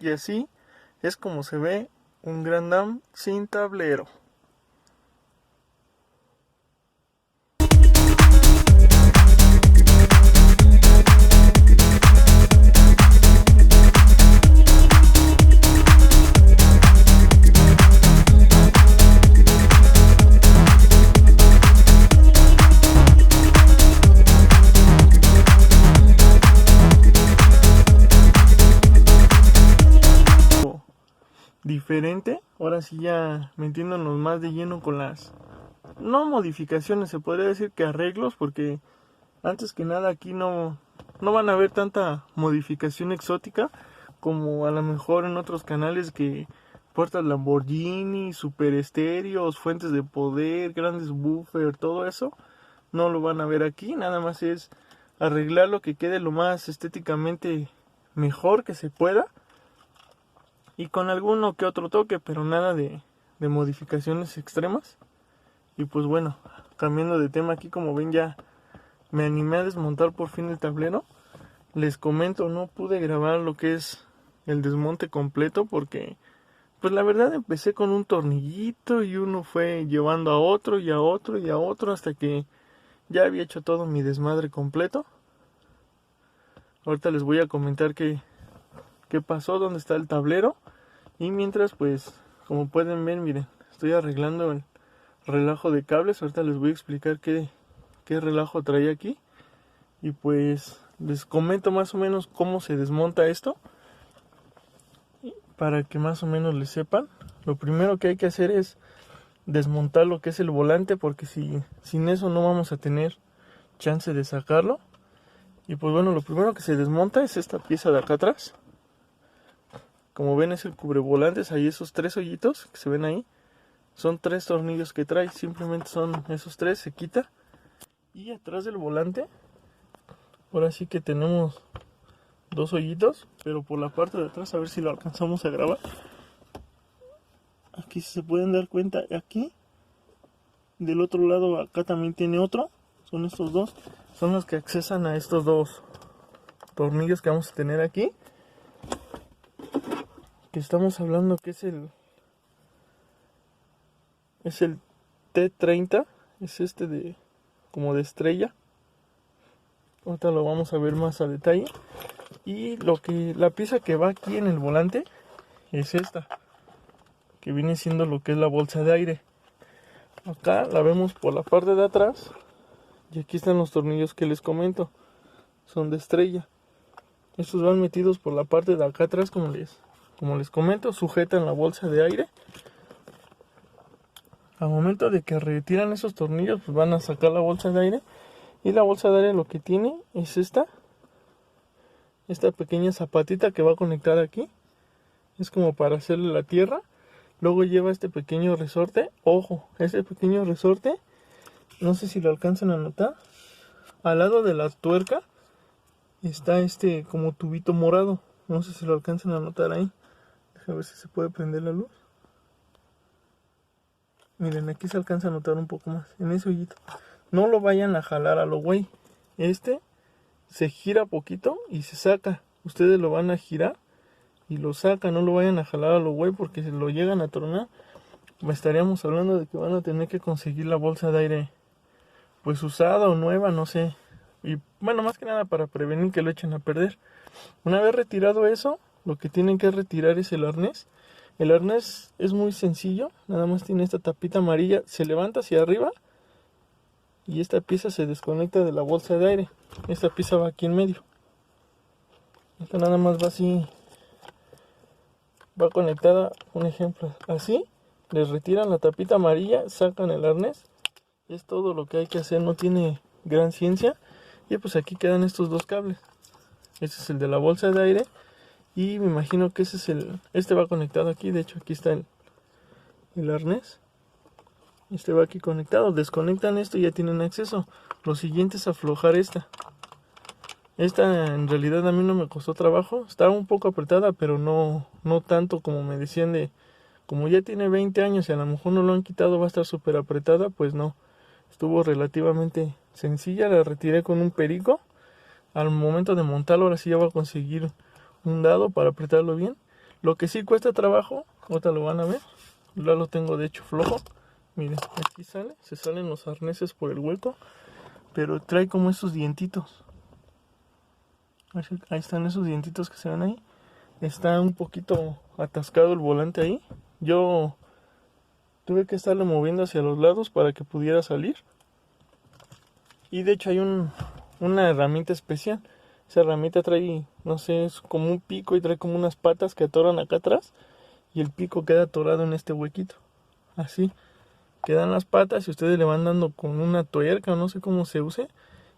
Y así es como se ve un Grand Am sin tablero. Diferente, ahora sí ya metiéndonos más de lleno con las, no modificaciones, se podría decir que arreglos, porque antes que nada aquí no van a ver tanta modificación exótica como a lo mejor en otros canales, que puertas Lamborghini, super estéreos, fuentes de poder, grandes buffer, todo eso no lo van a ver aquí. Nada más es arreglar lo que quede lo más estéticamente mejor que se pueda, y con alguno que otro toque, pero nada de modificaciones extremas. Y pues bueno, cambiando de tema, aquí como ven ya me animé a desmontar por fin el tablero. Les comento, no pude grabar lo que es el desmonte completo porque pues la verdad empecé con un tornillito y uno fue llevando a otro y a otro y a otro hasta que ya había hecho todo mi desmadre completo. Ahorita les voy a comentar qué pasó, dónde está el tablero. Y mientras, pues, como pueden ver, miren, estoy arreglando el relajo de cables. Ahorita les voy a explicar qué relajo trae aquí. Y pues, les comento más o menos cómo se desmonta esto, para que más o menos les sepan. Lo primero que hay que hacer es desmontar lo que es el volante, porque sin eso no vamos a tener chance de sacarlo. Y pues bueno, lo primero que se desmonta es esta pieza de acá atrás. Como ven, es el cubrevolantes. Ahí esos 3 hoyitos que se ven ahí son 3 tornillos que trae. Simplemente son esos 3, se quita. Y atrás del volante, ahora sí que tenemos 2 hoyitos, pero por la parte de atrás, a ver si lo alcanzamos a grabar. Aquí si se pueden dar cuenta, aquí del otro lado acá también tiene otro. Son estos dos, son los que accesan a estos 2 tornillos que vamos a tener aquí, que estamos hablando que es el T30, es este de como de estrella. Ahorita lo vamos a ver más a detalle. Y la pieza que va aquí en el volante es esta, que viene siendo lo que es la bolsa de aire. Acá la vemos por la parte de atrás, y aquí están los tornillos que les comento, son de estrella. Estos van metidos por la parte de acá atrás, como les comento, sujetan la bolsa de aire. Al momento de que retiran esos tornillos, pues van a sacar la bolsa de aire. Y la bolsa de aire lo que tiene es esta pequeña zapatita que va a conectar aquí. Es como para hacerle la tierra. Luego lleva este pequeño resorte. Ojo, este pequeño resorte, no sé si lo alcanzan a notar, al lado de la tuerca está este como tubito morado. No sé si lo alcanzan a notar ahí. Déjame ver si se puede prender la luz. Miren, aquí se alcanza a notar un poco más, en ese hoyito. No lo vayan a jalar a lo güey. Este se gira poquito y se saca. Ustedes lo van a girar y lo sacan. No lo vayan a jalar a lo güey, porque si lo llegan a tronar, estaríamos hablando de que van a tener que conseguir la bolsa de aire pues usada o nueva, no sé. Y bueno, más que nada para prevenir que lo echen a perder. Una vez retirado eso, lo que tienen que retirar es el arnés. El arnés es muy sencillo, nada más tiene esta tapita amarilla, se levanta hacia arriba y esta pieza se desconecta de la bolsa de aire. Esta pieza va aquí en medio. Esta nada más va así, va conectada, un ejemplo, así. Les retiran la tapita amarilla, sacan el arnés. Es todo lo que hay que hacer, no tiene gran ciencia. Y pues aquí quedan estos 2 cables. Este es el de la bolsa de aire. Y me imagino que ese es este va conectado aquí. De hecho aquí está el arnés. Este va aquí conectado. Desconectan esto y ya tienen acceso. Lo siguiente es aflojar esta. Esta en realidad a mí no me costó trabajo. Estaba un poco apretada, pero no tanto como me decían como ya tiene 20 años y a lo mejor no lo han quitado, va a estar súper apretada. Pues no. Estuvo relativamente sencilla. La retiré con un perico. Al momento de montarlo, ahora sí ya voy a conseguir un dado para apretarlo bien. Lo que sí cuesta trabajo, ahorita lo van a ver, ya lo tengo de hecho flojo. Miren, aquí sale, se salen los arneses por el hueco, pero trae como esos dientitos. Ahí están esos dientitos que se ven ahí. Está un poquito atascado el volante ahí. Yo tuve que estarlo moviendo hacia los lados para que pudiera salir. Y de hecho hay una herramienta especial. Esa herramienta trae, no sé, es como un pico y trae como unas patas que atoran acá atrás. Y el pico queda atorado en este huequito. Así. Quedan las patas y ustedes le van dando con una tuerca o no sé cómo se use.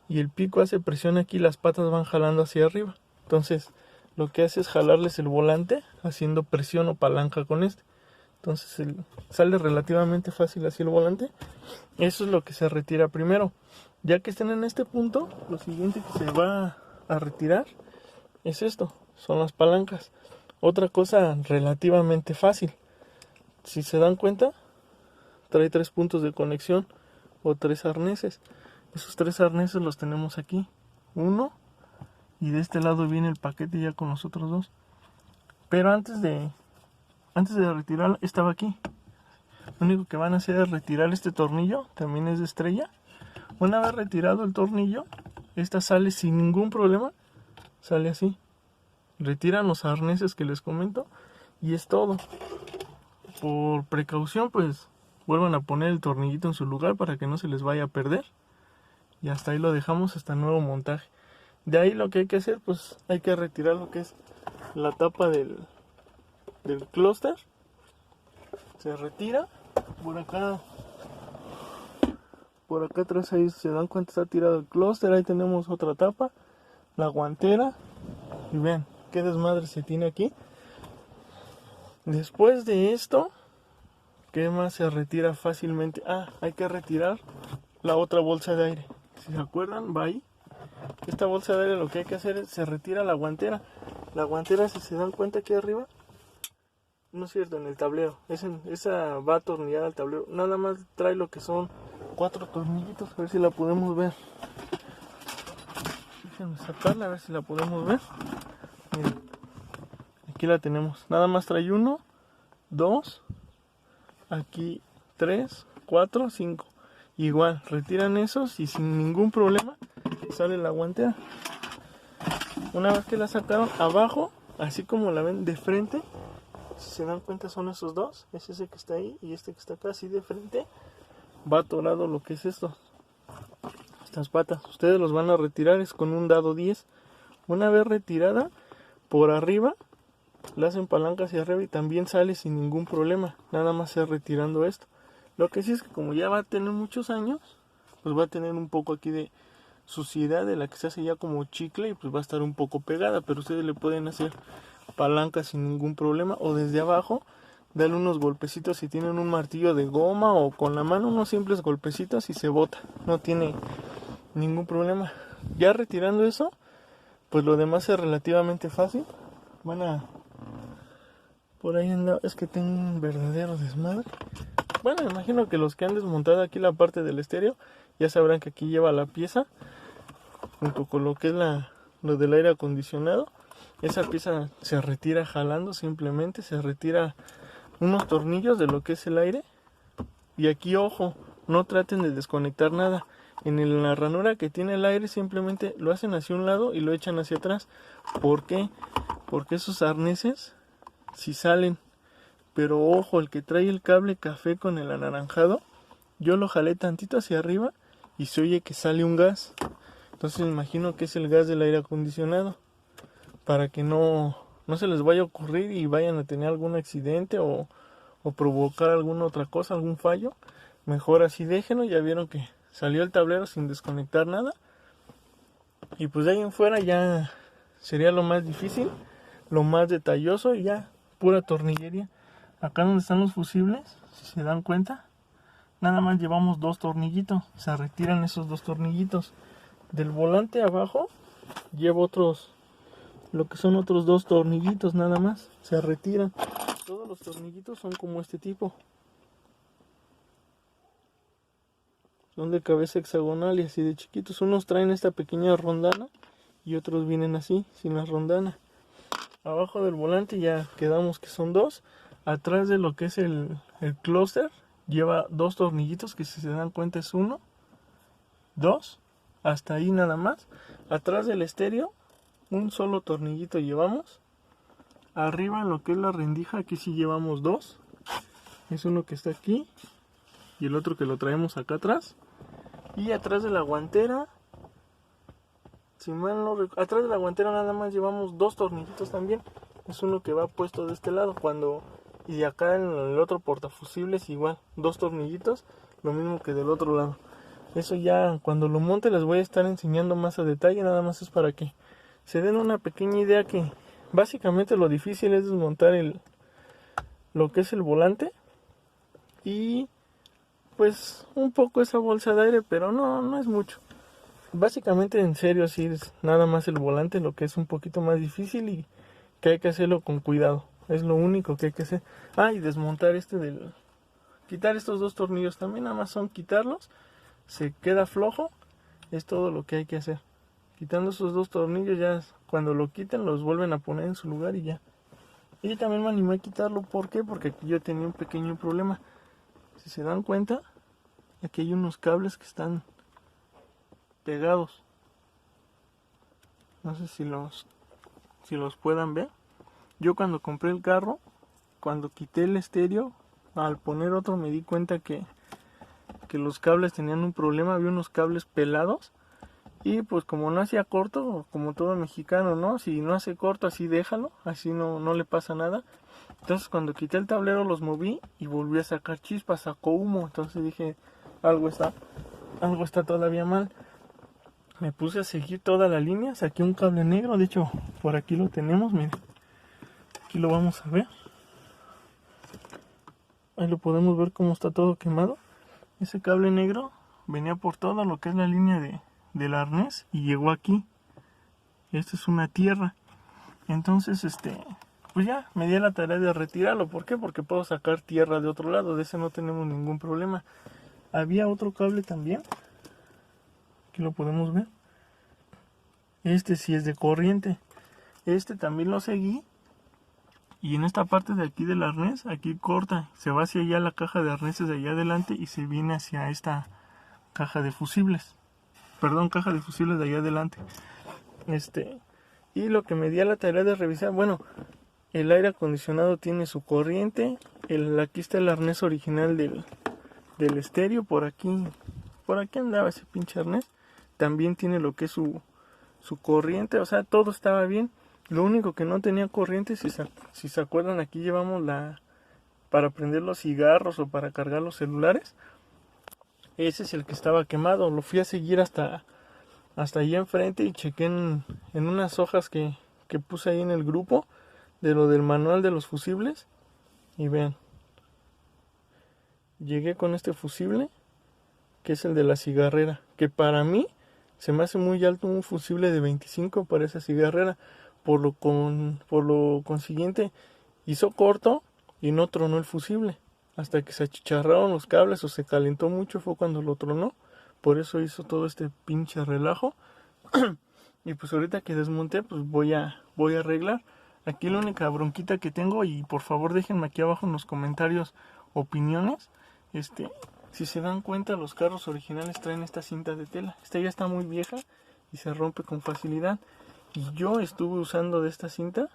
Y el pico hace presión aquí y las patas van jalando hacia arriba. Entonces lo que hace es jalarles el volante haciendo presión o palanca con este. Entonces sale relativamente fácil así el volante. Eso es lo que se retira primero. Ya que estén en este punto, lo siguiente que se va a retirar es esto, son las palancas. Otra cosa relativamente fácil. Si se dan cuenta, trae 3 puntos de conexión o 3 arneses. Esos 3 arneses los tenemos aquí. Uno, y de este lado viene el paquete ya con los otros 2. Pero antes de retirar estaba aquí. Lo único que van a hacer es retirar este tornillo, también es de estrella. Una vez retirado el tornillo, esta sale sin ningún problema, sale así. Retiran los arneses que les comento y es todo. Por precaución, pues vuelvan a poner el tornillito en su lugar para que no se les vaya a perder. Y hasta ahí lo dejamos, hasta nuevo montaje. De ahí lo que hay que hacer, pues hay que retirar lo que es la tapa del clúster. Se retira. Por acá atrás, ahí se dan cuenta, está tirado el clúster. Ahí tenemos otra tapa, la guantera. Y vean qué desmadre se tiene aquí. Después de esto, ¿qué más se retira fácilmente? Hay que retirar la otra bolsa de aire. Si se acuerdan, va ahí. Esta bolsa de aire, lo que hay que hacer es se retira la guantera. La guantera, si se dan cuenta aquí arriba, no es cierto, en el tablero. Esa va atornillada al tablero. Nada más trae lo que son 4 tornillitos. A ver si la podemos ver. Déjenme sacarla a ver si la podemos ver. Miren, aquí la tenemos. Nada más trae 1, 2, aquí 3, 4, 5. Igual, retiran esos y sin ningún problema sale la guantera. Una vez que la sacaron, abajo, así como la ven de frente, si se dan cuenta son esos dos, es ese que está ahí y este que está acá, así de frente, va atorado lo que es esto, estas patas. Ustedes los van a retirar es con un dado 10. Una vez retirada, por arriba, la hacen palanca hacia arriba y también sale sin ningún problema, nada más es retirando esto. Lo que sí es que como ya va a tener muchos años, pues va a tener un poco aquí de suciedad de la que se hace ya como chicle y pues va a estar un poco pegada, pero ustedes le pueden hacer palanca sin ningún problema o desde abajo darle unos golpecitos si tienen un martillo de goma o con la mano unos simples golpecitos y se bota, no tiene ningún problema. Ya retirando eso, pues lo demás es relativamente fácil. Por ahí anda, es que tengo un verdadero desmadre. Bueno, me imagino que los que han desmontado aquí la parte del estéreo ya sabrán que aquí lleva la pieza junto con lo que es lo del aire acondicionado. Esa pieza se retira jalando, simplemente se retira unos tornillos de lo que es el aire. Y aquí, ojo, no traten de desconectar nada. En la ranura que tiene el aire simplemente lo hacen hacia un lado y lo echan hacia atrás. ¿Por qué? Porque esos arneses si salen. Pero ojo, el que trae el cable café con el anaranjado, yo lo jalé tantito hacia arriba y se oye que sale un gas. Entonces me imagino que es el gas del aire acondicionado. Para que no se les vaya a ocurrir y vayan a tener algún accidente o provocar alguna otra cosa, algún fallo. Mejor así déjenlo, ya vieron que salió el tablero sin desconectar nada. Y pues de ahí en fuera ya sería lo más difícil, lo más detalloso y ya pura tornillería. Acá donde están los fusibles, si se dan cuenta, nada más llevamos 2 tornillitos. Se retiran esos 2 tornillitos. Del volante abajo llevo lo que son otros 2 tornillitos nada más. Se retiran. Todos los tornillitos son como este tipo. Son de cabeza hexagonal y así de chiquitos. Unos traen esta pequeña rondana y otros vienen así, sin la rondana. abajo del volante ya quedamos que son 2. Atrás de lo que es el clúster lleva 2 tornillitos, que si se dan cuenta es 1, 2, hasta ahí nada más. Atrás del estéreo un solo tornillito llevamos. Arriba en lo que es la rendija, aquí sí llevamos 2. Es uno que está aquí y el otro que lo traemos acá atrás. Y atrás de la guantera, si mal no recuerdo, atrás de la guantera nada más llevamos 2 tornillitos también. Es uno que va puesto de este lado, y acá en el otro portafusibles igual, 2 tornillitos, lo mismo que del otro lado. Eso ya cuando lo monte les voy a estar enseñando más a detalle, nada más es para que se den una pequeña idea que básicamente lo difícil es desmontar lo que es el volante y pues un poco esa bolsa de aire, pero no es mucho. Básicamente en serio sí es nada más el volante lo que es un poquito más difícil y que hay que hacerlo con cuidado. Es lo único que hay que hacer. Y desmontar quitar estos 2 tornillos también, nada más son quitarlos. Se queda flojo, es todo lo que hay que hacer. Quitando esos 2 tornillos ya cuando lo quiten los vuelven a poner en su lugar y ya. Y yo también me animé a quitarlo, ¿por qué? Porque aquí yo tenía un pequeño problema. Si se dan cuenta, aquí hay unos cables que están pegados. No sé si los puedan ver. Yo cuando compré el carro, cuando quité el estéreo, al poner otro me di cuenta que los cables tenían un problema, había unos cables pelados. Y pues como no hacía corto, como todo mexicano, ¿no? Si no hace corto, así déjalo, así no le pasa nada. Entonces cuando quité el tablero los moví y volví a sacar chispas, sacó humo. Entonces dije, algo está todavía mal. Me puse a seguir toda la línea, saqué un cable negro, de hecho por aquí lo tenemos, miren. Aquí lo vamos a ver. Ahí lo podemos ver cómo está todo quemado. Ese cable negro venía por todo lo que es la línea del arnés y llegó aquí. Esta es una tierra. Entonces pues ya me di a la tarea de retirarlo. ¿Por qué? Porque puedo sacar tierra de otro lado, de ese no tenemos ningún problema. Había otro cable también, aquí lo podemos ver. Este sí es de corriente. Este también lo seguí. Y en esta parte de aquí del arnés, aquí corta, se va hacia allá la caja de arneses de allá adelante y se viene hacia esta caja de fusibles. Perdón, caja de fusibles de allá adelante. Y lo que me di a la tarea de revisar, bueno, el aire acondicionado tiene su corriente. Aquí está el arnés original del estéreo, por aquí andaba ese pinche arnés. También tiene lo que es su corriente, o sea, todo estaba bien. Lo único que no tenía corriente, si se acuerdan, aquí llevamos para prender los cigarros o para cargar los celulares. Ese es el que estaba quemado. Lo fui a seguir hasta allá enfrente y chequé en unas hojas que puse ahí en el grupo de lo del manual de los fusibles. Y vean, llegué con este fusible, que es el de la cigarrera, que para mí se me hace muy alto un fusible de 25 para esa cigarrera. Por lo consiguiente hizo corto y no tronó el fusible. Hasta que se achicharraron los cables o se calentó mucho fue cuando lo tronó. Por eso hizo todo este pinche relajo. Y pues ahorita que desmonté, pues voy a arreglar. Aquí la única bronquita que tengo, y por favor déjenme aquí abajo en los comentarios opiniones. Si se dan cuenta, los carros originales traen esta cinta de tela. Esta ya está muy vieja y se rompe con facilidad. Y yo estuve usando de esta cinta,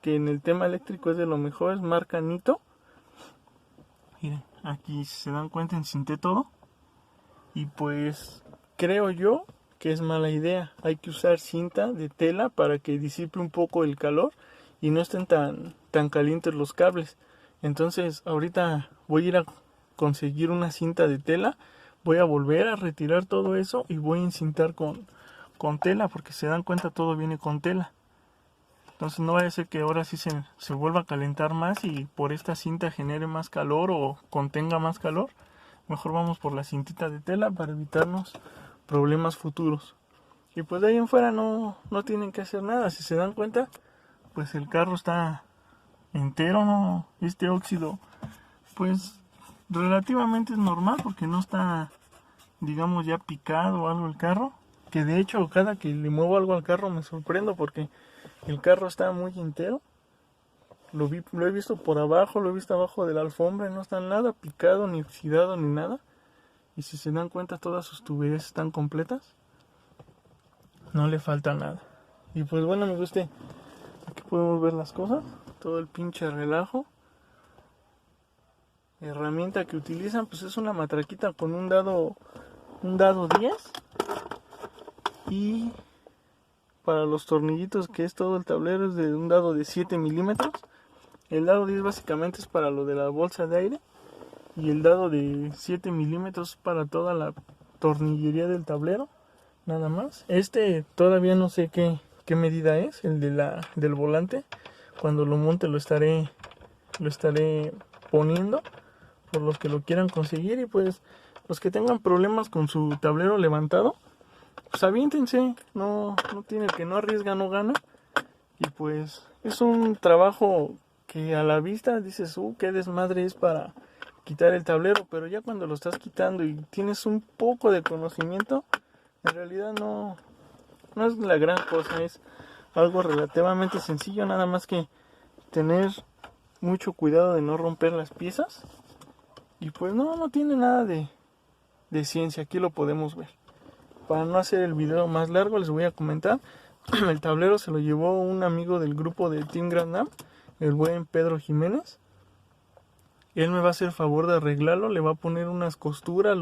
que en el tema eléctrico es de lo mejor, es marca Nito. Miren, aquí si se dan cuenta encinté todo. Y pues creo yo que es mala idea. Hay que usar cinta de tela para que disipe un poco el calor y no estén tan calientes los cables. Entonces ahorita voy a ir a conseguir una cinta de tela. Voy a volver a retirar todo eso y voy a encintar con tela, porque se dan cuenta todo viene con tela. Entonces no vaya a ser que ahora sí se vuelva a calentar más y por esta cinta genere más calor o contenga más calor. Mejor vamos por la cintita de tela para evitarnos problemas futuros. Y pues de ahí en fuera no tienen que hacer nada. Si se dan cuenta, pues el carro está entero, ¿no? Este óxido pues relativamente es normal porque no está, digamos, ya picado o algo el carro. Que de hecho cada que le muevo algo al carro me sorprendo porque El carro está muy entero. Lo he visto por abajo, lo he visto abajo de la alfombra, no está nada picado, ni oxidado, ni nada. Y si se dan cuenta, todas sus tuberías están completas. No le falta nada. Y pues bueno, me guste. Aquí podemos ver las cosas. Todo el pinche relajo. Herramienta que utilizan, pues es una matraquita con un dado 10. Y para los tornillitos, que es todo el tablero, es de un dado de 7 milímetros. El dado 10 básicamente es para lo de la bolsa de aire. Y el dado de 7 milímetros para toda la tornillería del tablero. Nada más. Este todavía no sé qué medida es, el del volante. Cuando lo monte lo estaré poniendo. Por los que lo quieran conseguir. Y pues los que tengan problemas con su tablero levantado, pues aviéntense. No tiene, el que no arriesga no gana. Y pues es un trabajo que a la vista dices, qué desmadre es para quitar el tablero, pero ya cuando lo estás quitando y tienes un poco de conocimiento, en realidad no es la gran cosa, es algo relativamente sencillo, nada más que tener mucho cuidado de no romper las piezas. Y pues no tiene nada de ciencia, aquí lo podemos ver. Para no hacer el video más largo, les voy a comentar. El tablero se lo llevó un amigo del grupo de Team Grand Am, el buen Pedro Jiménez. Él me va a hacer el favor de arreglarlo, le va a poner unas costuras,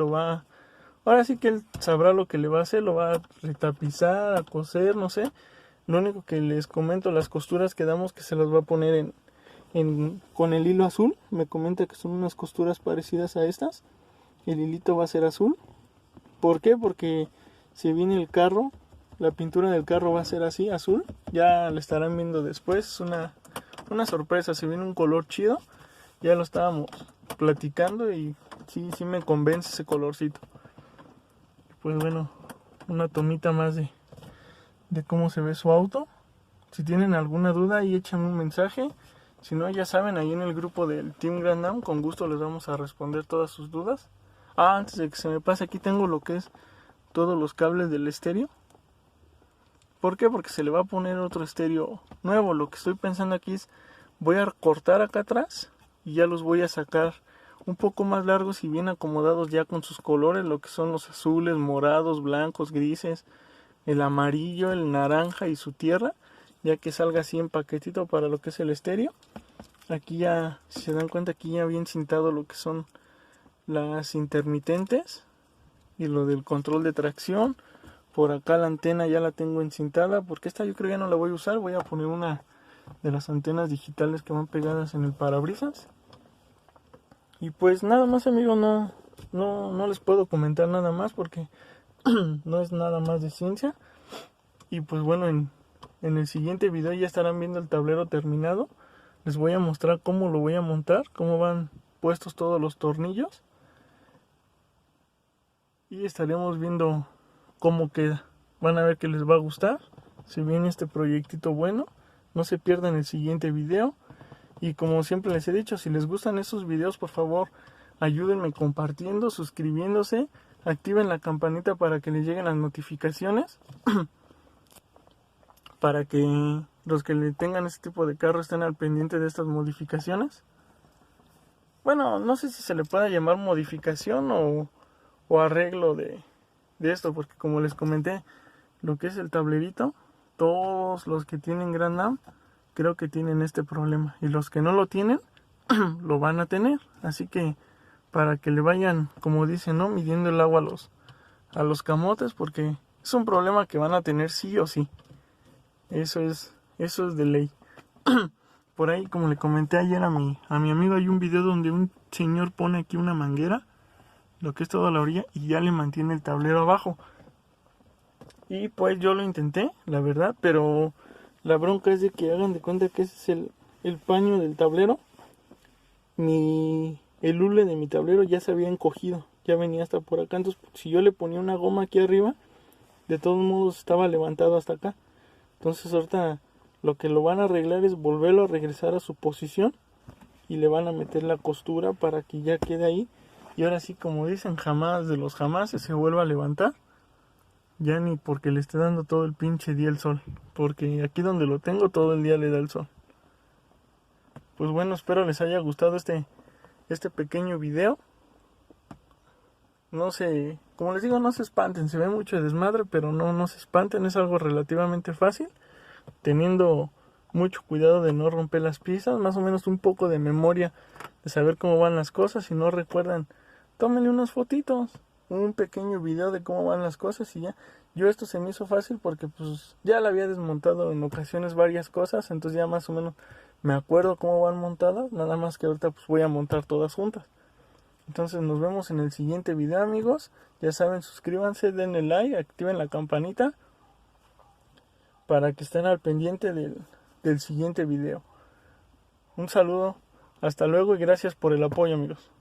ahora sí que él sabrá lo que le va a hacer, lo va a retapizar, a coser, no sé. Lo único que les comento, las costuras que damos, que se las va a poner con el hilo azul. Me comenta que son unas costuras parecidas a estas. El hilito va a ser azul. ¿Por qué? Porque si viene el carro, la pintura del carro va a ser así, azul. Ya lo estarán viendo después, es una sorpresa, si viene un color chido. Ya lo estábamos platicando y sí me convence ese colorcito. Pues bueno, una tomita más de cómo se ve su auto. Si tienen alguna duda, ahí echan un mensaje. Si no, ya saben, ahí en el grupo del Team Grand Am, con gusto les vamos a responder todas sus dudas. Antes de que se me pase, aquí tengo lo que es todos los cables del estéreo. ¿Por qué? Porque se le va a poner otro estéreo nuevo. Lo que estoy pensando aquí es, voy a cortar acá atrás y ya los voy a sacar un poco más largos y bien acomodados ya con sus colores, lo que son los azules, morados, blancos, grises, el amarillo, el naranja y su tierra, ya que salga así en paquetito para lo que es el estéreo. Aquí ya, si se dan cuenta, aquí ya bien cintado lo que son las intermitentes y lo del control de tracción. Por acá la antena ya la tengo encintada, porque esta yo creo ya no la voy a usar. Voy a poner una de las antenas digitales que van pegadas en el parabrisas. Y pues nada más, amigos, no les puedo comentar nada más porque no es nada más de ciencia. Y pues bueno, en el siguiente video ya estarán viendo el tablero terminado. Les voy a mostrar cómo lo voy a montar, cómo van puestos todos los tornillos. Y estaremos viendo cómo queda. Van a ver que les va a gustar. Si viene este proyectito bueno, no se pierdan el siguiente video. Y como siempre les he dicho, si les gustan esos videos, por favor, ayúdenme compartiendo, suscribiéndose, activen la campanita para que les lleguen las notificaciones. Para que los que le tengan este tipo de carro estén al pendiente de estas modificaciones. Bueno, no sé si se le pueda llamar modificación o arreglo de esto, porque como les comenté, lo que es el tablerito, todos los que tienen Grand Am creo que tienen este problema, y los que no lo tienen lo van a tener. Así que para que le vayan, como dicen, ¿no?, midiendo el agua a los camotes, porque es un problema que van a tener sí o sí. Eso es de ley. Por ahí, como le comenté ayer a mi amigo, hay un video donde un señor pone aquí una manguera, lo que es toda la orilla, y ya le mantiene el tablero abajo. Y pues yo lo intenté, la verdad, pero la bronca es de que hagan de cuenta que ese es el paño del tablero. El hule de mi tablero ya se había encogido, ya venía hasta por acá. Entonces, si yo le ponía una goma aquí arriba, de todos modos estaba levantado hasta acá. Entonces ahorita lo que lo van a arreglar es volverlo a regresar a su posición y le van a meter la costura para que ya quede ahí. Y ahora sí, como dicen, jamás de los jamases se vuelva a levantar. Ya ni porque le esté dando todo el pinche día el sol. Porque aquí donde lo tengo todo el día le da el sol. Pues bueno, espero les haya gustado este pequeño video. No se, como les digo, no se espanten. Se ve mucho de desmadre, pero no se espanten. Es algo relativamente fácil. Teniendo mucho cuidado de no romper las piezas. Más o menos un poco de memoria de saber cómo van las cosas. Si no recuerdan, tómenle unas fotitos. Un pequeño video de cómo van las cosas y ya. Yo esto se me hizo fácil porque pues ya le había desmontado en ocasiones varias cosas, entonces ya más o menos me acuerdo cómo van montadas, nada más que ahorita pues voy a montar todas juntas. Entonces nos vemos en el siguiente video, amigos. Ya saben, suscríbanse, denle like, activen la campanita para que estén al pendiente del siguiente video. Un saludo, hasta luego y gracias por el apoyo, amigos.